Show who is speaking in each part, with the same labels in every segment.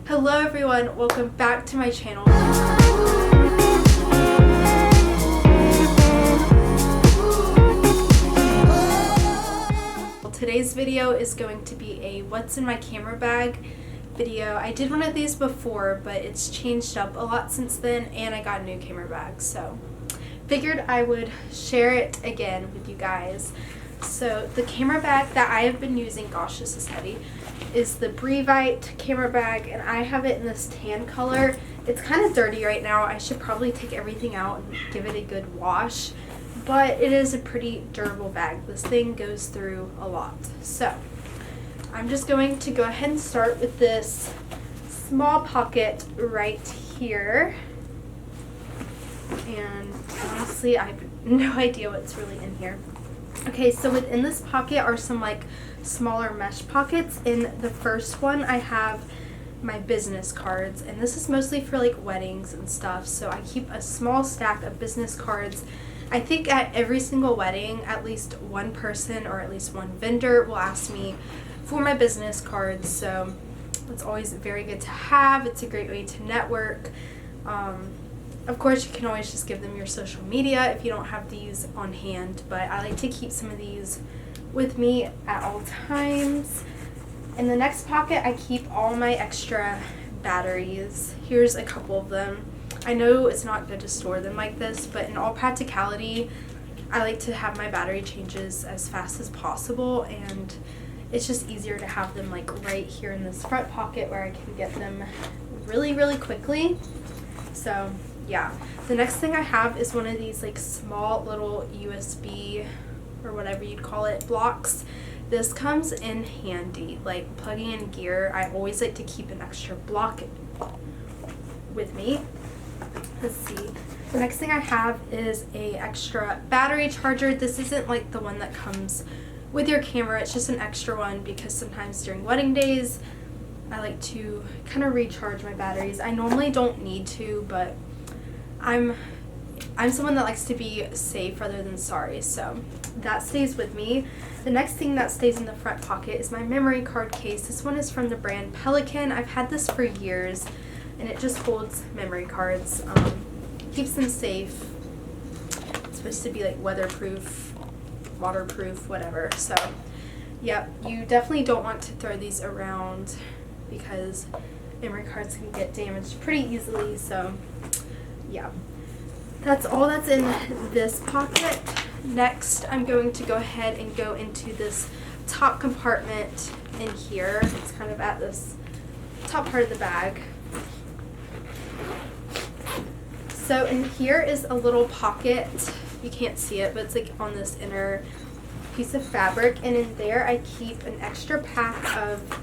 Speaker 1: Hello everyone, welcome back to my channel. Today's video is going to be a what's in my camera bag video. I did one of these before, but it's changed up a lot since then and I got a new camera bag, so figured I would share it again with you guys. So the camera bag that I have been using, gosh this is heavy, is the Brevite camera bag, and I have it in this tan color. It's kind of dirty right now. I should probably take everything out and give it a good wash, but it is a pretty durable bag. This thing goes through a lot. So I'm just going to go ahead and start with this small pocket right here. And honestly, I have no idea what's really in here. Okay, so within this pocket are some like smaller mesh pockets. In the first one I have my business cards, and this is mostly for like weddings and stuff, so I keep a small stack of business cards. I think at every single wedding at least one person or at least one vendor will ask me for my business cards, so it's always very good to have. It's a great way to network. Of course, you can always just give them your social media if you don't have these on hand, but I like to keep some of these with me at all times. In the next pocket, I keep all my extra batteries. Here's a couple of them. I know it's not good to store them like this, but in all practicality, I like to have my battery changes as fast as possible, and it's just easier to have them like right here in this front pocket where I can get them really quickly. So yeah, the next thing I have is one of these like small little USB or whatever you'd call it blocks. This comes in handy, like plugging in gear. I always like to keep an extra block with me. Let's see. The next thing I have is a extra battery charger. This isn't like the one that comes with your camera. It's just an extra one because sometimes during wedding days I like to kind of recharge my batteries. I normally don't need to, but I'm someone that likes to be safe rather than sorry, so that stays with me. The next thing that stays in the front pocket is my memory card case. This one is from the brand Pelican. I've had this for years, and it just holds memory cards. Keeps them safe. It's supposed to be like weatherproof, waterproof, whatever. So yeah, you definitely don't want to throw these around because memory cards can get damaged pretty easily, so yeah. That's all that's in this pocket. Next, I'm going to go ahead and go into this top compartment in here. It's kind of at this top part of the bag. So in here is a little pocket. You can't see it, but it's like on this inner piece of fabric, and in there I keep an extra pack of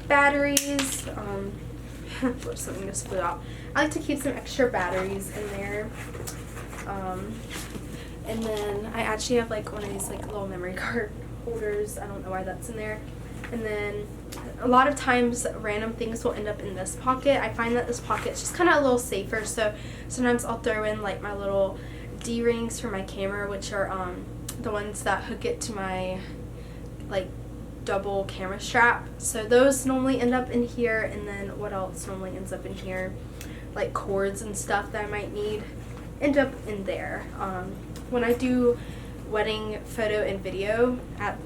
Speaker 1: batteries. Something just flew out. I like to keep some extra batteries in there. And then I actually have like one of these like little memory card holders. I don't know why that's in there. And then a lot of times random things will end up in this pocket. I find that this pocket's just kind of a little safer, so sometimes I'll throw in like my little D-rings for my camera, which are the ones that hook it to my like double camera strap. So those normally end up in here, and then what else normally ends up in here? Like cords and stuff that I might need end up in there. When I do wedding photo and video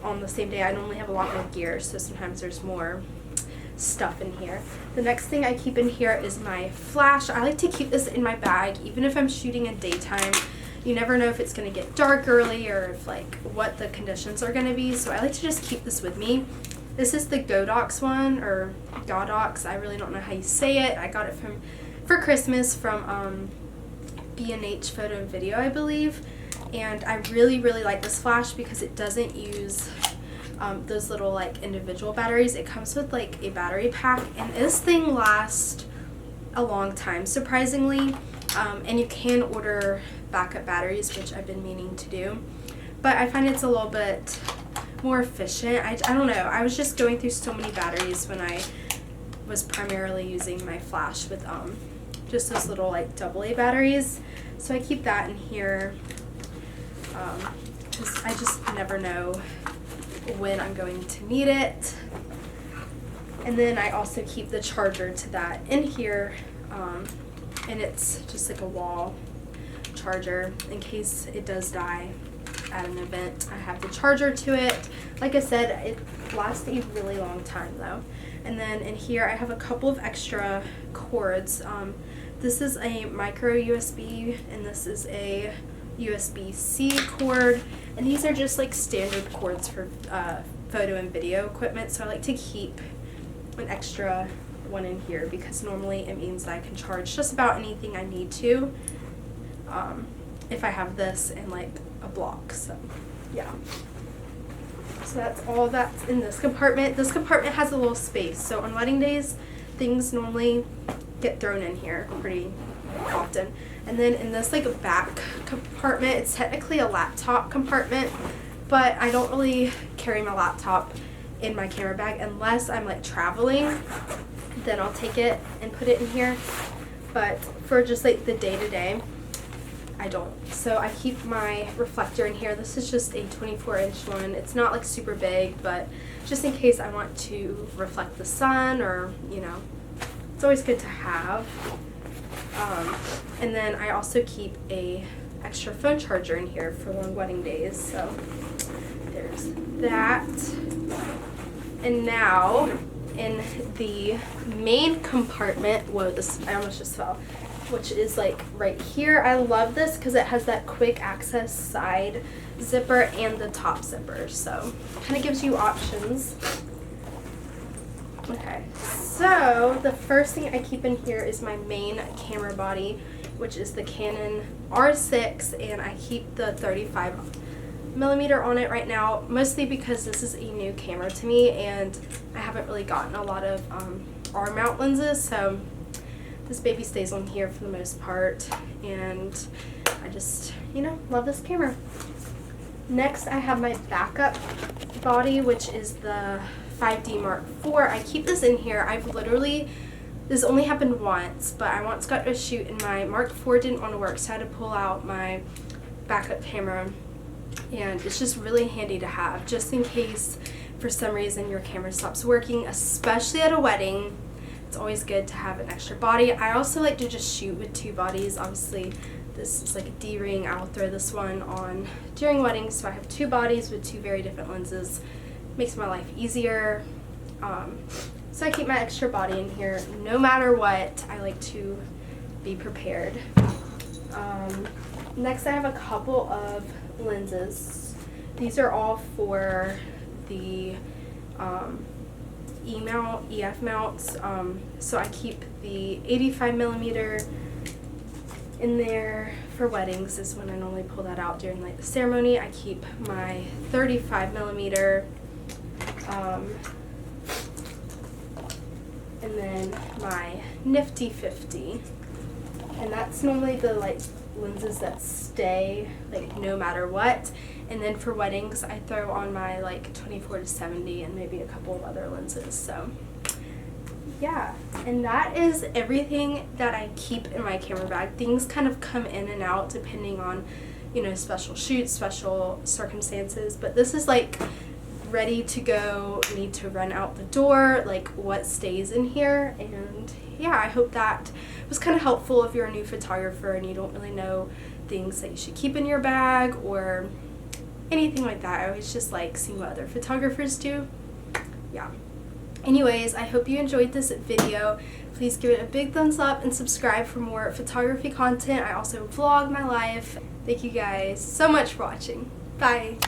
Speaker 1: on the same day, I normally have a lot more gear, so sometimes there's more stuff in here. The next thing I keep in here is my flash. I like to keep this in my bag even if I'm shooting in daytime. You never know if it's going to get dark early or if like what the conditions are going to be, so I like to just keep this with me. This is the Godox one, or Godox, I really don't know how you say it. I got it for Christmas from B&H Photo and Video, I believe, and I really like this flash because it doesn't use those little like individual batteries. It comes with like a battery pack, and this thing lasts a long time, surprisingly. And you can order backup batteries, which I've been meaning to do, but I find it's a little bit more efficient. I don't know, I was just going through so many batteries when I was primarily using my flash with just those little like AA batteries, so I keep that in here. I just never know when I'm going to need it. And then I also keep the charger to that in here, and it's just like a wall charger in case it does die at an event. I have the charger to it. Like I said, it lasts a really long time though. And then in here I have a couple of extra cords. This is a micro USB and this is a USB-C cord, and these are just like standard cords for photo and video equipment, so I like to keep an extra one in here because normally it means that I can charge just about anything I need to if I have this in like a block. So yeah, so that's all that's in this compartment. This compartment has a little space, so on wedding days things normally get thrown in here pretty often. And then in this like back compartment, it's technically a laptop compartment, but I don't really carry my laptop in my camera bag unless I'm like traveling. Then I'll take it and put it in here, but for just like the day-to-day I don't. So I keep my reflector in here. This is just a 24-inch one. It's not like super big, but just in case I want to reflect the sun, or you know, it's always good to have. And then I also keep a extra phone charger in here for long wedding days. So there's that. And now in the main compartment, whoa, this, I almost just fell, which is like right here. I love this because it has that quick access side zipper and the top zipper, so kind of gives you options. Okay, so the first thing I keep in here is my main camera body, which is the Canon R6, and I keep the 35mm on it right now, mostly because this is a new camera to me and I haven't really gotten a lot of R-mount lenses, so this baby stays on here for the most part, and I just, you know, love this camera. Next I have my backup body, which is the 5D Mark IV. I keep this in here. I've literally, this only happened once, but I once got to shoot and my Mark IV didn't want to work, so I had to pull out my backup camera, and it's just really handy to have just in case for some reason your camera stops working, especially at a wedding. It's always good to have an extra body. I also like to just shoot with two bodies. Obviously this is like a D-ring. I'll throw this one on during weddings, so I have two bodies with two very different lenses. Makes my life easier. So I keep my extra body in here no matter what. I like to be prepared. Next I have a couple of lenses. These are all for the E-mount, EF mounts. So I keep the 85mm in there for weddings is when I normally pull that out during like the ceremony. I keep my 35mm and then my Nifty 50, and that's normally the like lenses that stay like no matter what. And then for weddings I throw on my like 24-70 and maybe a couple of other lenses. So yeah, and that is everything that I keep in my camera bag. Things kind of come in and out depending on, you know, special shoots, special circumstances, but this is like ready to go, need to run out the door, like what stays in here. And yeah, I hope that was kind of helpful if you're a new photographer and you don't really know things that you should keep in your bag or anything like that. I always just like seeing what other photographers do. Yeah. Anyways, I hope you enjoyed this video. Please give it a big thumbs up and subscribe for more photography content. I also vlog my life. Thank you guys so much for watching. Bye.